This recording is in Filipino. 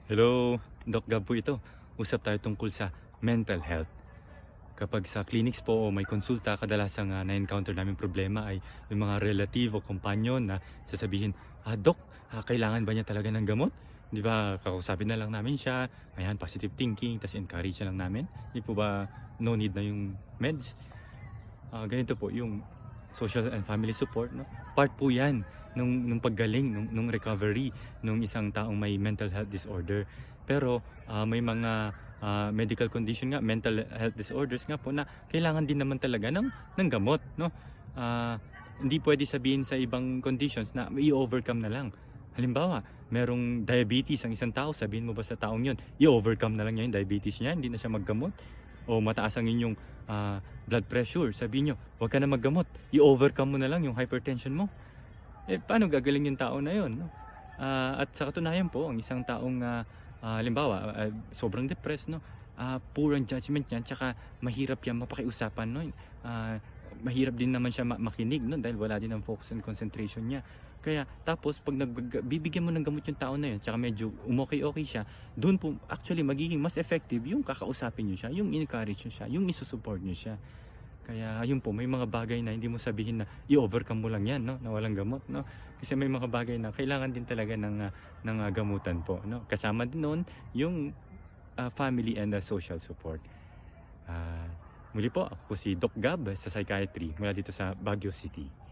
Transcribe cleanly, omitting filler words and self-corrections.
Hello, Doc Gab po ito. Usap tayo tungkol sa mental health. Kapag sa clinics po o may konsulta, kadalasang na-encounter namin problema ay yung mga relative o kompanyon na sasabihin, Doc, kailangan ba niya talaga ng gamot? Di ba, kakausapin na lang namin siya, ayan, positive thinking, tas encourage na lang namin. Di po ba, no need na yung meds? Ganito po, yung social and family support, no? Part po yan nung paggaling, nung recovery nung isang taong may mental health disorder. Pero may mga medical condition nga, mental health disorders nga po na kailangan din naman talaga ng gamot, no? Hindi pwede sabihin sa ibang conditions na i-overcome na lang. Halimbawa, merong diabetes ang isang tao, sabihin mo ba sa taong yun, i-overcome na lang niya yung diabetes niya, hindi na siya maggamot? O mataas ang inyong blood pressure, sabihin nyo, huwag ka na maggamot, i-overcome mo na lang yung hypertension mo. Paano gagaling yung tao na yun, no? At sa katunayan po, ang isang taong halimbawa, sobrang depressed, no? Poor ang judgment niyan, tsaka mahirap yan mapakiusapan, no? Mahirap din naman siya makinig, no? Dahil wala din ang focus and concentration niya. Kaya tapos pag bibigyan mo ng gamot yung tao na yun, tsaka medyo okay siya, doon po actually magiging mas effective yung kakausapin niyo siya, yung encourage niyo siya, yung isusupport niyo siya. Kaya ayun po, may mga bagay na hindi mo sabihin na i-overcome mo lang yan, no? Na walang gamot, no? Kasi may mga bagay na kailangan din talaga ng gamutan po, no? Kasama din noon yung family and social support. Ah, Muli po, ako po si Doc Gab sa Psychiatry mula dito sa Baguio City.